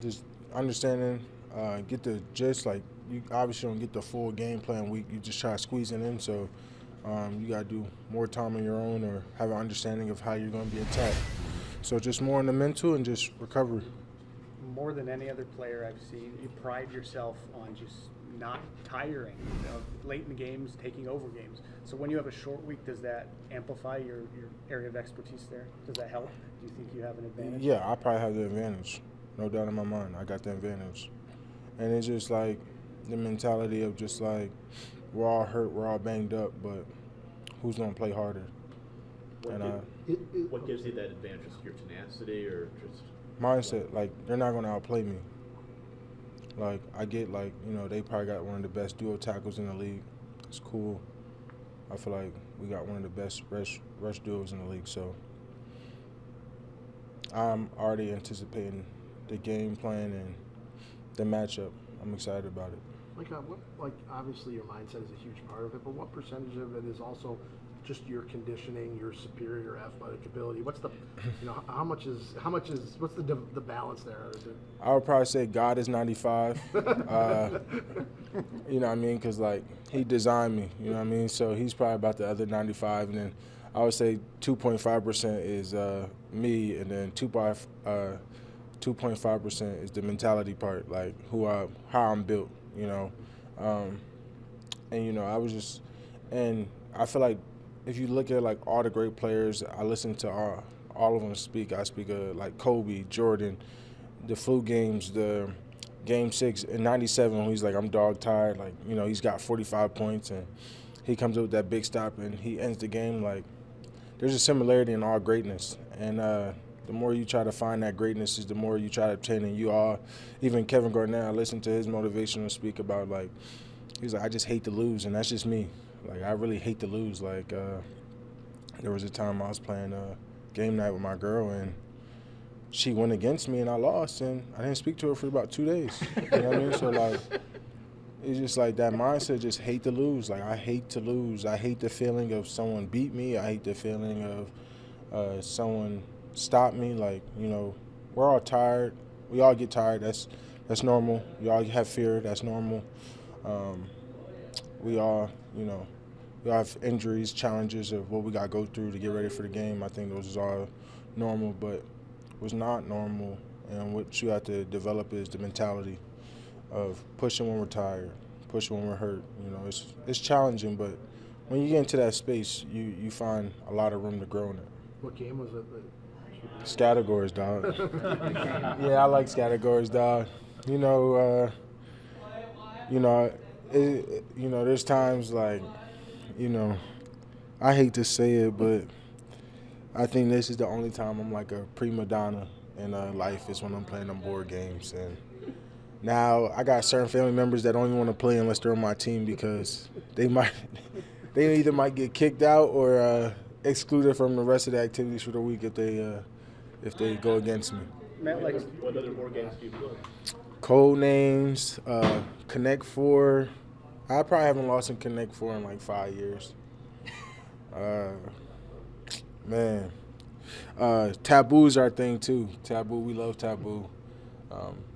Just understanding, get the gist. Like you obviously don't get the full game plan week. You just try squeezing in. So you got to do more time on your own or have an understanding of how you're going to be attacked. So just more in the mental and just recovery. More than any other player I've seen, you pride yourself on just not tiring, late in the games, taking over games. So when you have a short week, does that amplify your area of expertise there? Does that help? Do you think you have an advantage? Yeah, I probably have the advantage. No doubt in my mind. I got the advantage. And it's just like the mentality of just like we're all hurt, we're all banged up, but who's going to play harder? What, And what gives you that advantage? Just your tenacity or just mindset, like they're not going to outplay me. Like I get like, they probably got one of the best duo tackles in the league. It's cool. I feel like we got one of the best rush duos in the league. So I'm already anticipating the game plan and the matchup. I'm excited about it. Obviously your mindset is a huge part of it, but what percentage of it is also just your conditioning, your superior athletic ability? What's the, what's the balance there? I would probably say God is 95. You know what I mean? Because, like, he designed me, you know what I mean? So he's probably about the other 95. And then I would say 2.5% is me, and then 2.5% is the mentality part, like how I'm built, And, I was just – and I feel like if you look at, like, all the great players, I listen to all of them speak. I speak of, like, Kobe, Jordan, the flu games, the Game 6 in 97 when he's like, I'm dog tired. Like, he's got 45 points, and he comes up with that big stop, and he ends the game. Like, there's a similarity in all greatness. And the more you try to find that greatness is the more you try to obtain it. You all, even Kevin Garnett, I listened to his motivational speak about, like, he's like, I just hate to lose, and that's just me. Like, I really hate to lose. Like, there was a time I was playing game night with my girl, and she went against me, and I lost, and I didn't speak to her for about 2 days. You know what I mean? So, like, it's just like that mindset, just hate to lose. Like, I hate to lose. I hate the feeling of someone beat me. I hate the feeling of someone stopped me. Like, we're all tired. We all get tired. That's normal. We all have fear. That's normal. We all, we all have injuries, challenges of what we got to go through to get ready for the game. I think those is all normal, but what's not normal and what you have to develop is the mentality of pushing when we're tired, pushing when we're hurt. It's challenging, but when you get into that space, you find a lot of room to grow in it. What game was it? Scattergories, dog. Yeah, I like Scattergories, dog. There's times like, I hate to say it, but I think this is the only time I'm like a prima donna in life is when I'm playing them board games. And now I got certain family members that don't even want to play unless they're on my team because they either might get kicked out or excluded from the rest of the activities for the week if they go against me. Matt, what other board games do you play? Code names, Connect Four. I probably haven't lost in Connect Four in like 5 years. Taboo's our thing too. Taboo, we love Taboo.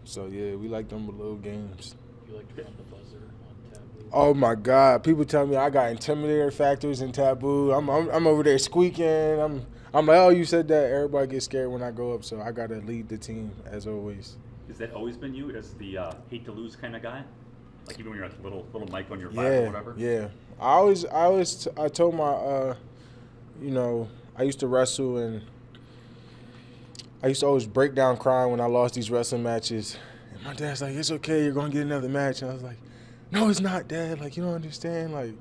So yeah, we like them little games. You like to get on the buzzer on Taboo? Oh my God! People tell me I got intimidator factors in Taboo. I'm over there squeaking. I'm like, oh, you said that. Everybody gets scared when I go up, so I gotta lead the team as always. Has that always been you as the hate to lose kind of guy? Like even when you're like little Mike on your five or whatever? Yeah. I told my, I used to wrestle and I used to always break down crying when I lost these wrestling matches. And my dad's like, it's okay, you're going to get another match. And I was like, no, it's not, Dad. Like, you don't understand. Like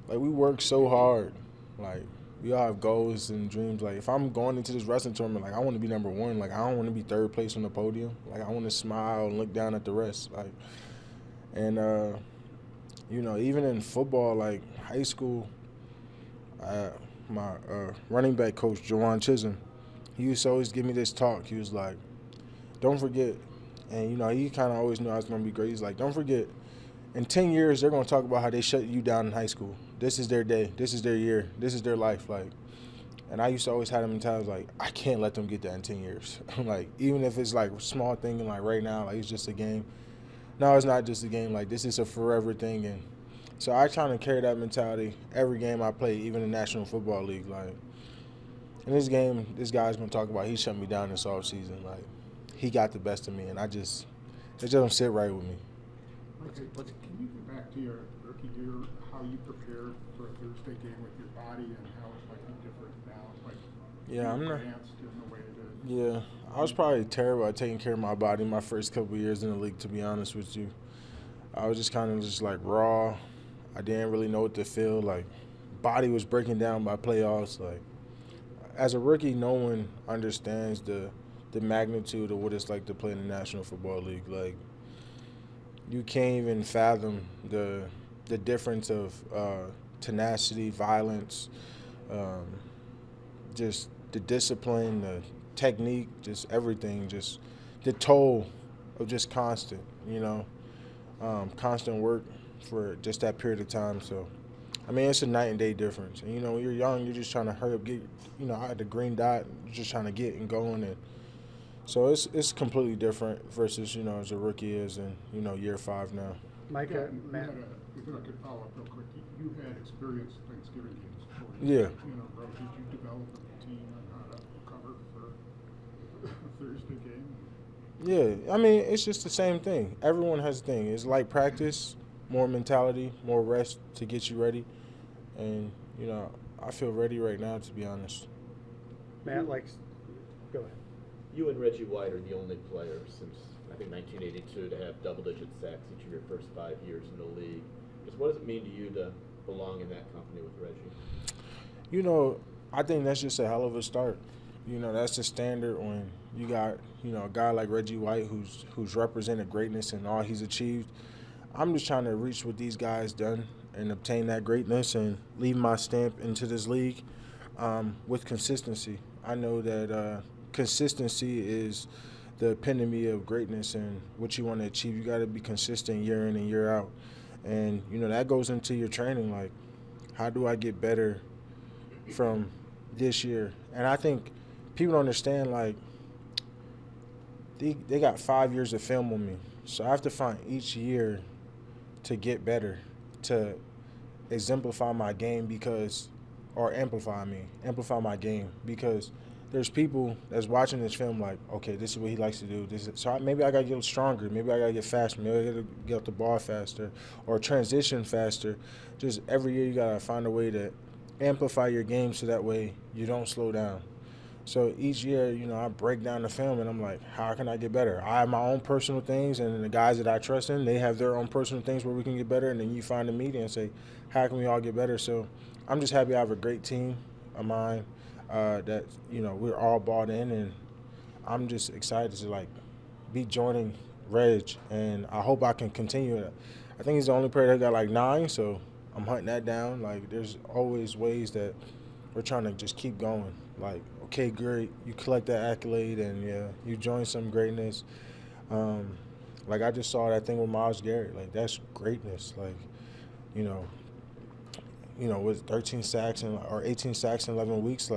we work so hard. Like, we all have goals and dreams. Like, if I'm going into this wrestling tournament, like, I want to be number one. Like, I don't want to be third place on the podium. Like, I want to smile and look down at the rest. Like, and, even in football, like, high school, my running back coach, Jawan Chisholm, he used to always give me this talk. He was like, don't forget, and, he kind of always knew I was going to be great. He's like, don't forget, in 10 years, they're going to talk about how they shut you down in high school. This is their day. This is their year. This is their life. Like, And I used to always have them mentality like, I can't let them get that in 10 years. Like, even if it's like a small thing, and like right now, like it's just a game. No, it's not just a game. Like, this is a forever thing. And so I try to carry that mentality every game I play, even in the National Football League. Like, in this game, this guy's going to talk about he shut me down this offseason. Like, he got the best of me, and it just don't sit right with me. Okay, but can you get back to your rookie year, how you prepared for a Thursday game with your body and how it might be different now? Like, Yeah, I'm not. advanced in the way that Yeah, I was probably terrible at taking care of my body my first couple of years in the league, to be honest with you. I was just kind of just like raw. I didn't really know what to feel. Like, body was breaking down by playoffs. Like, as a rookie, no one understands the magnitude of what it's like to play in the National Football League. Like, you can't even fathom the difference of tenacity, violence, just the discipline, the technique, just everything, just the toll of just constant, constant work for just that period of time. So, I mean, it's a night and day difference. And, when you're young, you're just trying to hurry up, get, I had the green dot, you're just trying to get and going. And so it's completely different versus, as a rookie is in, year 5 now. Micah, Matt. if I could follow up real quick, you had experienced Thanksgiving games before. Yeah. Did you develop a team on how to cover for a Thursday game? Yeah, I mean, it's just the same thing. Everyone has a thing. It's like practice, more mentality, more rest to get you ready. And, I feel ready right now, to be honest. Matt likes. Go ahead. You and Reggie White are the only players since, I think, 1982 to have double-digit sacks each of your first 5 years in the league. Just what does it mean to you to belong in that company with Reggie? I think that's just a hell of a start. That's the standard when you got, a guy like Reggie White who's represented greatness in all he's achieved. I'm just trying to reach what these guys done and obtain that greatness and leave my stamp into this league with consistency. I know that consistency is the epitome of greatness and what you want to achieve. You got to be consistent year in and year out. And, that goes into your training. Like, how do I get better from this year? And I think people don't understand, like, they got 5 years of film on me. So I have to find each year to get better, to exemplify my game amplify my game, because there's people that's watching this film like, okay, this is what he likes to do. Maybe I got to get stronger. Maybe I got to get faster. Maybe I got to get off the ball faster or transition faster. Just every year you got to find a way to amplify your game so that way you don't slow down. So each year, I break down the film and I'm like, how can I get better? I have my own personal things, and the guys that I trust in, they have their own personal things where we can get better, and then you find the media and say, how can we all get better? So I'm just happy I have a great team of mine that, we're all bought in, and I'm just excited to, be joining Reg, and I hope I can continue it. I think he's the only player that got 9, so I'm hunting that down. There's always ways that we're trying to just keep going. Okay, great, you collect that accolade, and you join some greatness. I just saw that thing with Myles Garrett. That's greatness. With 13 sacks or 18 sacks in 11 weeks,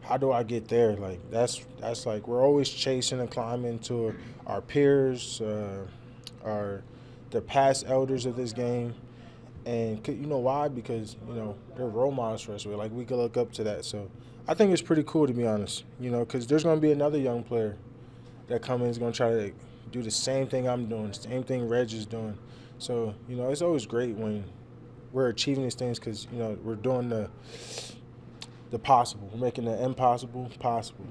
how do I get there? That's we're always chasing and climbing to our peers, the past elders of this game. And you know why? Because, they're role models for us. We can look up to that. So I think it's pretty cool, to be honest, because there's going to be another young player that comes in is going to try to do the same thing I'm doing, the same thing Reg is doing. So, it's always great when we're achieving these things because, we're doing the possible. We're making the impossible possible.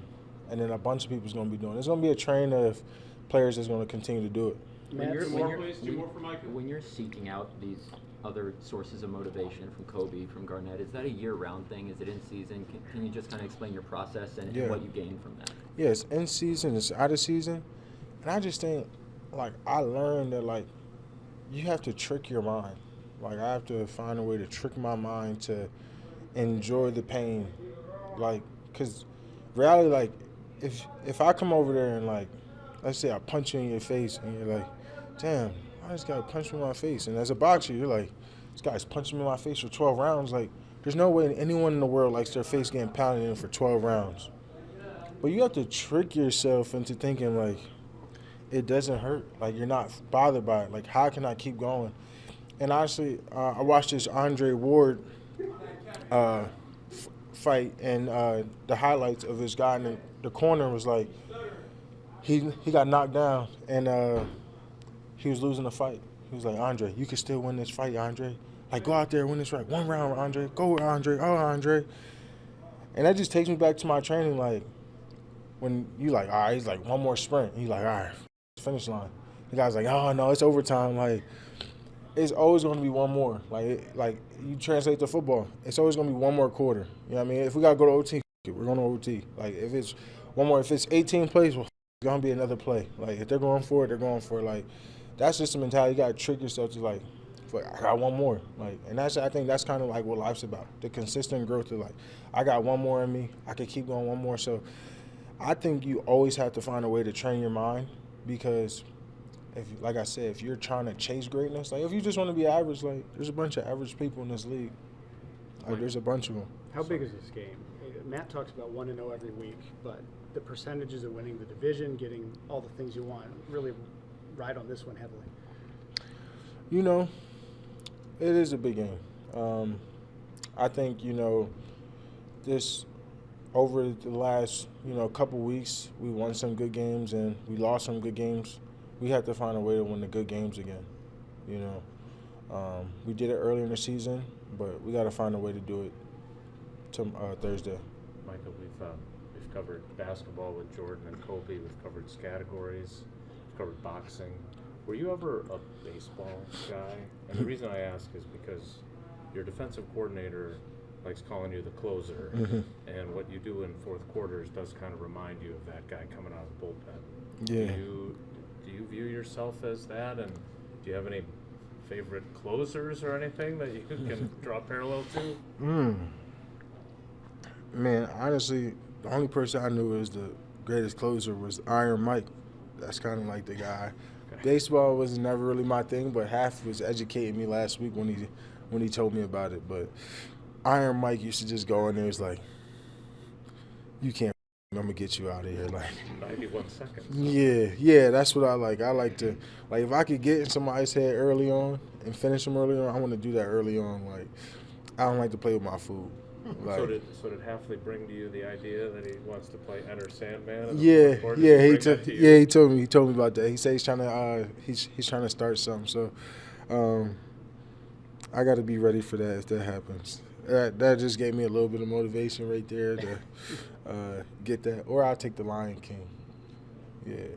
And then a bunch of people is going to be doing it. There's going to be a train of players that's going to continue to do it. When you're seeking out these other sources of motivation from Kobe, from Garnett, is that a year-round thing? Is it in season? Can you just kind of explain your process and what you gain from that? Yeah, it's in season, it's out of season. And I just think, I learned that, you have to trick your mind. I have to find a way to trick my mind to enjoy the pain. Because reality, if I come over there and, let's say I punch you in your face and you're like, damn, I just got punched me in my face. And as a boxer, you're like, this guy's punching me in my face for 12 rounds. There's no way anyone in the world likes their face getting pounded in for 12 rounds. But you have to trick yourself into thinking, like, it doesn't hurt. Like, you're not bothered by it. Like, how can I keep going? And honestly, I watched this Andre Ward fight, and the highlights of this guy in the corner was like, he got knocked down, and he was losing the fight. He was like, Andre, you can still win this fight, Andre. Like, go out there and win this fight. One round, Andre. Go, Andre. Oh, Andre. And that just takes me back to my training, like, when you like, all right, he's like, one more sprint. He's like, all right, finish line. The guy's like, oh, no, it's overtime. Like, it's always going to be one more. Like you translate to football, it's always going to be one more quarter. You know what I mean? If we got to go to OT, we're going to OT. Like, if it's one more, if it's 18 plays, well, it's going to be another play. Like, if they're going for it, they're going for it. Like, that's just the mentality. You got to trick yourself to, like, I got one more. Like, and I think that's kind of like what life's about. The consistent growth of, like, I got one more in me. I can keep going one more. So I think you always have to find a way to train your mind, because if, like I said, if you're trying to chase greatness, like, if you just want to be average, like, there's a bunch of average people in this league. Like, there's a bunch of them. How big is this game? Matt talks about 1-0 every week, but the percentages of winning the division, getting all the things you want, really ride on this one heavily. You know, it is a big game. I think, you know, this over the last, you know, couple weeks, we won some good games and we lost some good games. We have to find a way to win the good games again, you know. We did it earlier in the season, but we got to find a way to do it Thursday. Michael, we've covered basketball with Jordan and Kobe. We've covered categories. We've covered boxing. Were you ever a baseball guy? And the reason I ask is because your defensive coordinator likes calling you the closer, and what you do in fourth quarters does kind of remind you of that guy coming out of the bullpen. Yeah. Do you view yourself as that, and do you have any favorite closers or anything that you can draw parallel to? Man, honestly, the only person I knew as the greatest closer was Iron Mike. That's kind of like the guy. Okay. Baseball was never really my thing, but Half was educating me last week when he told me about it. But Iron Mike used to just go in there. It's like, you can't. I'm gonna get you out of here. Like 91 seconds. Yeah, that's what I like. I like to, like, if I could get in somebody's head early on and finish them early on, I want to do that early on. Like, I don't like to play with my food. Like, so did Halfley bring to you the idea that he wants to play Enter Sandman? Yeah. He told me about that. He said he's trying to start something. So, I got to be ready for that if that happens. That just gave me a little bit of motivation right there to get that. Or I'll take the Lion King. Yeah.